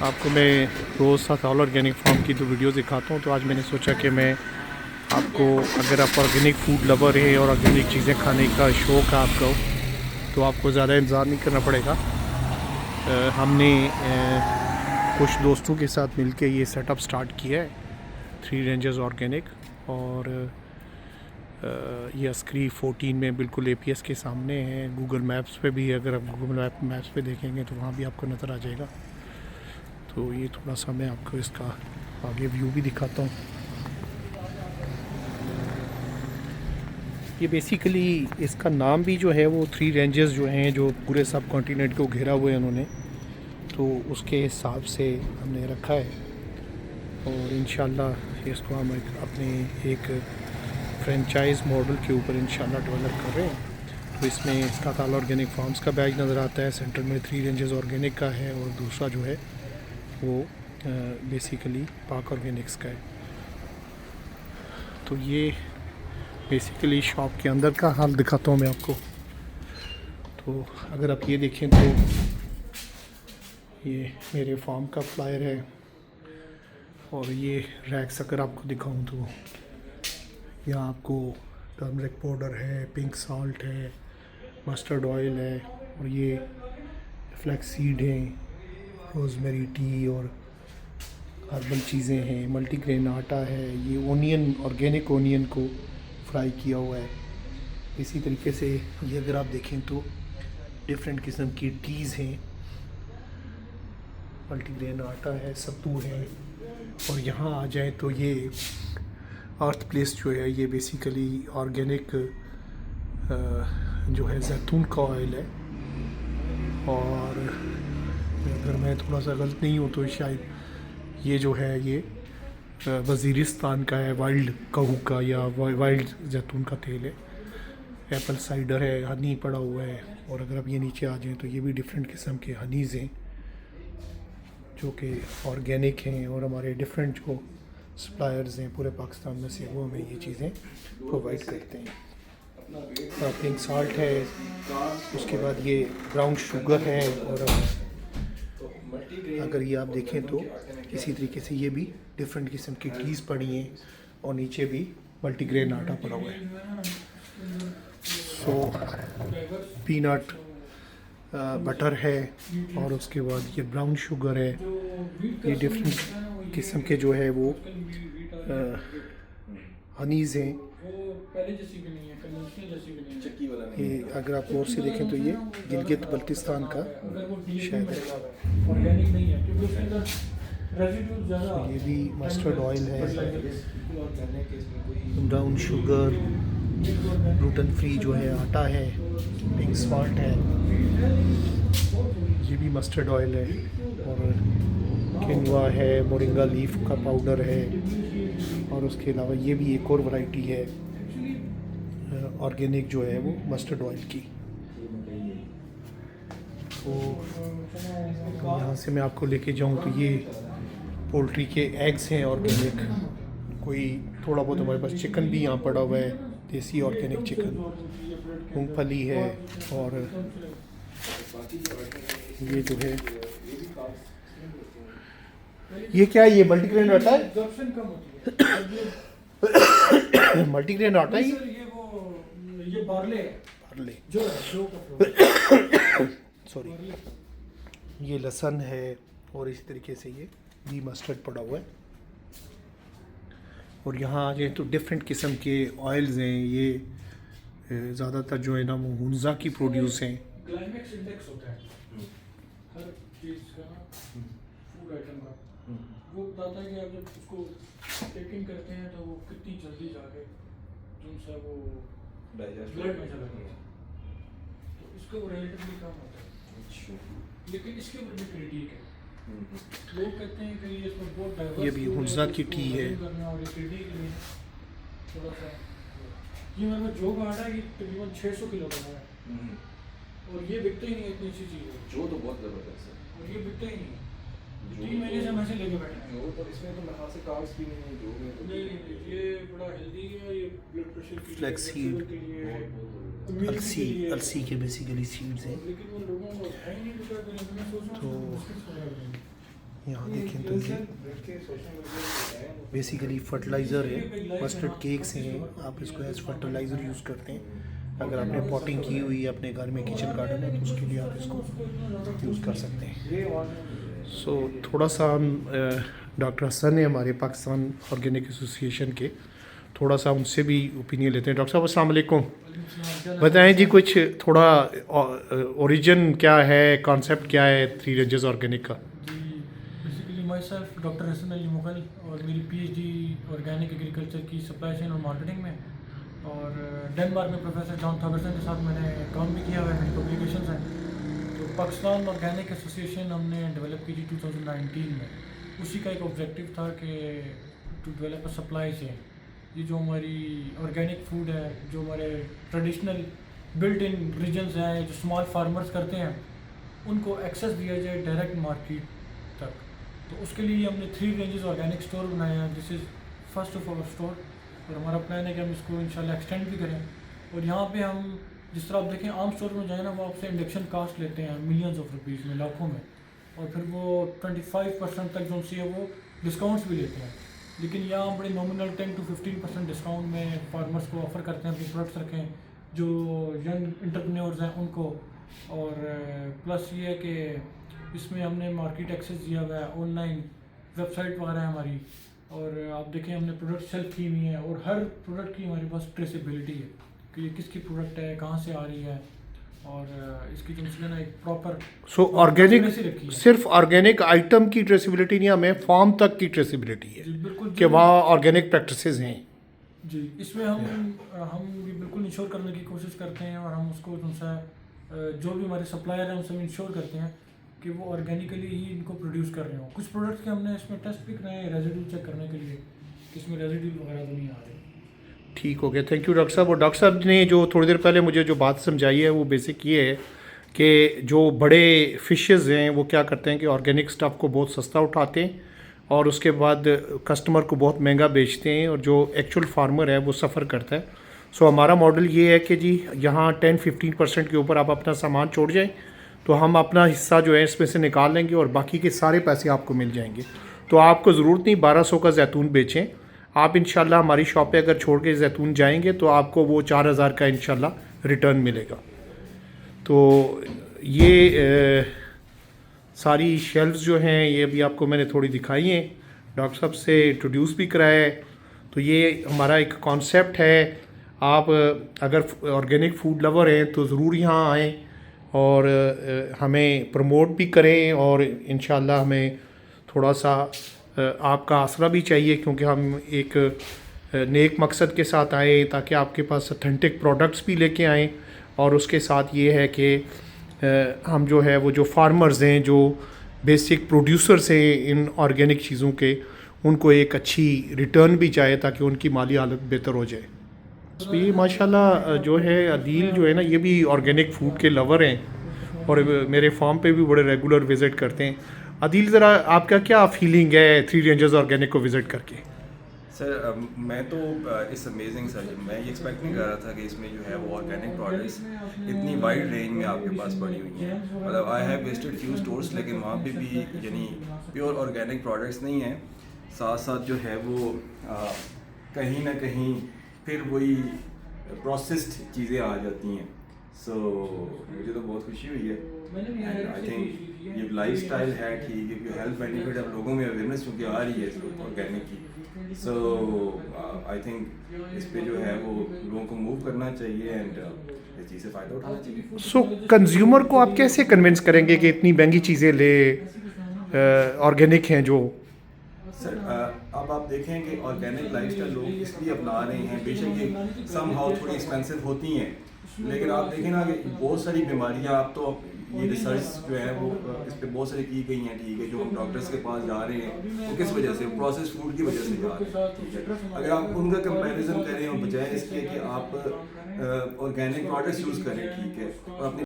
आपको मैं रोज़ साल ऑर्गेनिक फार्म की 2 वीडियोस दिखाता हूँ। तो आज मैंने सोचा कि मैं आपको, अगर आप ऑर्गेनिक फूड लवर हैं और ऑर्गेनिक चीज़ें खाने का शौक़ है आपको, तो आपको ज़्यादा इंतज़ार नहीं करना पड़ेगा। हमने कुछ दोस्तों के साथ मिलके ये सेटअप स्टार्ट किया है, 3 रेंजेस ऑर्गेनिक। और ये अस्करी 14 में बिल्कुल APS के सामने है। गूगल मैप्स पे भी, अगर आप गूगल मैप्स पे देखेंगे तो वहाँ भी आपको नज़र आ जाएगा। तो ये थोड़ा सा मैं आपको इसका आगे व्यू भी दिखाता हूँ। ये बेसिकली इसका नाम भी जो है वो 3 रेंजेस जो हैं, जो पूरे सब कॉन्टिनेंट को घेरा हुए हैं उन्होंने, तो उसके हिसाब से हमने रखा है। और इंशाल्लाह इसको हम अपने एक फ्रेंचाइज मॉडल के ऊपर इंशाल्लाह डेवलप कर रहे हैं। तो इसमें साल ऑर्गेनिक फार्म्स का बैच नज़र आता है, सेंटर में 3 रेंजेस ऑर्गेनिक का है, और दूसरा जो है वो बेसिकली पाक ऑर्गेनिक्स का है। तो ये बेसिकली शॉप के अंदर का हाल दिखाता हूँ मैं आपको। तो अगर आप ये देखें तो ये मेरे फार्म का फ्लायर है, और ये रैक्स अगर आपको दिखाऊं तो यहाँ आपको टर्मरिक पाउडर है, पिंक सॉल्ट है, मस्टर्ड ऑयल है, और ये फ्लैक्स सीड है, रोज़मेरी टी और हर्बल चीज़ें हैं, मल्टीग्रेन आटा है, ये ओनियन, ऑर्गेनिक ओनियन को फ्राई किया हुआ है। इसी तरीके से ये अगर आप देखें तो डिफरेंट किस्म की टीज़ हैं, मल्टीग्रेन आटा है, सत्तू है। और यहाँ आ जाए तो ये अर्थ प्लेस जो है, ये बेसिकली ऑर्गेनिक जो है जैतून का ऑयल है। और अगर मैं थोड़ा सा गलत नहीं हूँ तो शायद ये जो है ये वज़ीरिस्तान का है, वाइल्ड कहू का या वाइल्ड जैतून का तेल है। एप्पल साइडर है, हनी पड़ा हुआ है। और अगर आप ये नीचे आ जाएँ तो ये भी डिफरेंट किस्म के हनीज़ हैं जो कि ऑर्गेनिक हैं, और हमारे डिफरेंट जो सप्लायर्स हैं पूरे पाकिस्तान में से, वो हमें ये चीज़ें प्रोवाइड करते हैं। पिंक सॉल्ट है, उसके बाद ये ब्राउन शुगर है, और अगर ये आप देखें तो इसी तरीके से ये भी डिफरेंट किस्म की टीज़ पड़ी हैं, और नीचे भी मल्टीग्रेन आटा पड़ा हुआ है। सो पीनट बटर है, और उसके बाद ये ब्राउन शुगर है। ये डिफरेंट किस्म के जो है वो हनीज़ हैं। ये अगर आप गौर से देखें तो ये गिलगित बल्तिस्तान का शहद है। ये भी मस्टर्ड ऑयल है, ब्राउन शुगर, ग्लूटेन फ्री जो है आटा है, पिंक सॉल्ट है, ये भी मस्टर्ड ऑयल है, और किनवा है, मोरिंगा लीफ का पाउडर है। और उसके अलावा ये भी एक और वैरायटी है ऑर्गेनिक जो है वो मस्टर्ड ऑयल की। तो यहाँ से मैं आपको लेके जाऊँ तो ये पोल्ट्री के एग्स हैं ऑर्गेनिक। कोई थोड़ा बहुत हमारे पास चिकन भी यहाँ पड़ा हुआ है, देसी ऑर्गेनिक चिकन, मूंगफली है, और ये जो है ये क्या है, ये मल्टीग्रेन आटा है। मल्टीग्रेन आटा ही ये बार्ले जो सॉरी, ये लहसुन है, और इसी तरीके से ये भी मस्टर्ड पड़ा हुआ है। और यहाँ आ जाए तो डिफरेंट किस्म के ऑयल्स हैं। ये ज़्यादातर जो है ना वो हुंजा की प्रोड्यूस हैं। क्लाइमेक्स इंडेक्स होता है हर चीज़ का, फूड आइटम का। वो बताता है कि आप जब उसको टेकिंग करते हैं तो वो कितनी जल्दी जाके जो सा वो ब्लड में चला गया, तो इसका वो रिलेटिवली कम होता है। लेकिन इसके ऊपर भी क्रिटिक है। लोग कहते हैं कि ये इसमें बहुत डाइवर्स, ये भी हुंजा की टी है। थोड़ा सा ये मेरे पास जो आटा है, ये तकरीबन 600 किलो का है, और ये बिकता ही नहीं है। इतनी अच्छी चीज़ है जो तो बहुत ज़बरदस्त है, और ये बिकता ही नहीं है। 3 महीने से हम ऐसे लेके बैठे हैं। और इसमें तो मेरे से कार्ब्स भी नहीं है, जो नहीं, ये बड़ा हेल्दी है। ये ब्लड प्रेशर के लिए, फ्लैक्स सीड, अलसी के बेसिकली सीड्स हैं। लेकिन वो लोगों को है ही नहीं। तो यहाँ देखें तो ये बेसिकली फर्टिलाइज़र है, मस्टर्ड केक्स हैं, आप इसको एज फर्टिलाइज़र यूज़ करते हैं। अगर आपने पॉटिंग की हुई है अपने घर में, किचन गार्डन है, तो उसके लिए आप इसको यूज़ कर सकते हैं। सो थोड़ा सा हम डॉक्टर हसन है हमारे पाकिस्तान ऑर्गेनिक एसोसिएशन के, थोड़ा सा उनसे भी ओपिनियन लेते हैं। डॉक्टर साहब अस्सलाम वालेकुम, बताएं जी कुछ थोड़ा ओरिजिन क्या है, कॉन्सेप्ट क्या है थ्री रेंजेस ऑर्गेनिक का। Basically myself doctor Hasan Ali Mughal, और मेरी PhD ऑर्गेनिक एग्रीकल्चर की सप्लाई चेन और मार्केटिंग में, और डेनमार्क में प्रोफेसर जॉन थॉगरसन के साथ मैंने काम भी किया हुआ है, मेरी पब्लिकेशंस हैं। तो पाकिस्तान ऑर्गेनिक एसोसिएशन हमने डेवलप की थी 2019 में। उसी का एक ऑब्जेक्टिव था कि to develop a supply chain. ये जो हमारी ऑर्गेनिक फूड है, जो हमारे ट्रेडिशनल बिल्ट इन रीजन्स हैं, जो स्मॉल फार्मर्स करते हैं, उनको एक्सेस दिया जाए डायरेक्ट मार्केट तक। तो उसके लिए हमने 3 रेंजेस ऑर्गेनिक स्टोर बनाए हैं। This is first of our store, और हमारा प्लान है कि हम इसको इंशाल्लाह एक्सटेंड भी करें। और यहाँ पे हम जिस तरह आप देखें आम स्टोर में जाए ना, वो आपसे इंडक्शन कास्ट लेते हैं मिलियंस ऑफ रुपीज़ में, लाखों में, और फिर वो 25% तक जो उनसे है वो डिस्काउंट्स भी लेते हैं। लेकिन यहाँ बड़े नॉमिनल 10 to 15% डिस्काउंट में फार्मर्स को ऑफ़र करते हैं अपने प्रोडक्ट्स रखें, जो यंग इंटरप्रेन्योर्स हैं उनको। और प्लस ये है कि इसमें हमने मार्केट एक्सेस दिया हुआ है, ऑनलाइन वेबसाइट वगैरह है हमारी, और आप देखें हमने प्रोडक्ट सेल की हुई हैं, और हर प्रोडक्ट की हमारे पास ट्रेसेबिलिटी है कि ये किसकी प्रोडक्ट है, कहाँ से आ रही है, और इसकी जो ना एक प्रॉपर सो ऑर्गेनिक सिर्फ ऑर्गेनिक आइटम की ट्रेसिबिलिटी नहीं, हमें फार्म तक की ट्रेसिबिलिटी है बिल्कुल कि वहाँ ऑर्गेनिक प्रैक्टिसेस हैं जी। इसमें हम भी बिल्कुल इंश्योर करने की कोशिश करते हैं, और हम उसको उनसे जो भी हमारे सप्लायर हैं उनसे इंश्योर करते हैं कि वो ऑर्गेनिकली ही इनको प्रोड्यूस कर रहे हो। कुछ प्रोडक्ट्स के हमने इसमें टेस्ट भी कराए हैं रेजिड्यू चेक करने के लिए कि इसमें रेजिड्यू वगैरह तो नहीं आ रहे। ठीक हो गया, थैंक यू डॉक्टर साहब। और डॉक्टर साहब ने जो थोड़ी देर पहले मुझे जो बात समझाई है वो बेसिक ये है कि जो बड़े फिशेस हैं वो क्या करते हैं कि ऑर्गेनिक स्टफ़ को बहुत सस्ता उठाते हैं और उसके बाद कस्टमर को बहुत महंगा बेचते हैं, और जो एक्चुअल फार्मर है वो सफ़र करता है। सो हमारा मॉडल ये है कि जी यहाँ 10-15% के ऊपर आप अपना सामान छोड़ जाएँ, तो हम अपना हिस्सा जो है इसमें से निकाल लेंगे और बाकी के सारे पैसे आपको मिल जाएंगे। तो आपको ज़रूरत नहीं 1200 का जैतून बेचें, आप इंशाल्लाह हमारी शॉप पे अगर छोड़ के जैतून जाएंगे तो आपको वो 4000 का इंशाल्लाह रिटर्न मिलेगा। तो ये सारी शेल्फ्स जो हैं ये भी आपको मैंने थोड़ी दिखाई हैं, डॉक्टर साहब से इंट्रोड्यूस भी कराया है। तो ये हमारा एक कॉन्सेप्ट है, आप अगर ऑर्गेनिक फूड लवर हैं तो ज़रूर यहाँ आएँ और हमें प्रमोट भी करें, और इंशाल्लाह हमें थोड़ा सा आपका आसरा भी चाहिए, क्योंकि हम एक नेक मकसद के साथ आए ताकि आपके पास ऑथेंटिक प्रोडक्ट्स भी लेके आएँ। और उसके साथ ये है कि हम जो है वो जो फार्मर्स हैं, जो बेसिक प्रोड्यूसर्स हैं इन ऑर्गेनिक चीज़ों के, उनको एक अच्छी रिटर्न भी जाए ताकि उनकी माली हालत बेहतर हो जाए। तो ये माशाल्लाह जो है अदील जो है ना, ये भी ऑर्गेनिक फूड के लवर हैं और मेरे फार्म पे भी बड़े रेगुलर विज़िट करते हैं। अदील, ज़रा आपका क्या फीलिंग है थ्री रेंजेस ऑर्गेनिक को विज़िट करके? सर मैं तो इट्स अमेजिंग सर, मैं ये एक्सपेक्ट नहीं कर रहा था कि इसमें जो है वो ऑर्गेनिक प्रोडक्ट्स इतनी वाइड रेंज में आपके पास पड़ी हुई हैं। मतलब I have visited few stores, लेकिन वहाँ पे भी यानी प्योर ऑर्गेनिक प्रोडक्ट्स नहीं हैं, साथ साथ जो है वो कहीं ना कहीं फिर वही प्रोसेस्ड चीज़ें आ जाती हैं। सो मुझे तो बहुत खुशी हुई है, एंड आई थिंक ये लाइफस्टाइल है ठीक है, क्योंकि हेल्थ बेनिफिट अब लोगों में अवेयरनेस क्योंकि आ रही है ऑर्गेनिक की। सो आई थिंक इस पे जो है वो लोगों को मूव करना चाहिए एंड इस चीज़ से फ़ायदा उठाना चाहिए। सो कंज्यूमर को आप कैसे कन्विंस करेंगे कि इतनी महंगी चीज़ें ले, ऑर्गेनिक हैं जो? सर अब आप देखें कि ऑर्गेनिक लाइफस्टाइल लोग इसलिए अपना रहे हैं, बेशक ये समहाउ थोड़ी एक्सपेंसिव होती हैं, लेकिन आप देखें ना कि बहुत सारी बीमारियां, आप तो ये रिसर्च जो है वो इस पे बहुत सारी की गई हैं, ठीक है, जो हम डॉक्टर्स के पास जा रहे हैं वो किस वजह से, प्रोसेस फूड की वजह से जा रहे हैं, ठीक है। अगर आप उनका कंपैरिजन करें और बजाय इसके कि आप ऑर्गेनिक प्रोडक्ट्स यूज़ करें, ठीक है, और अपनी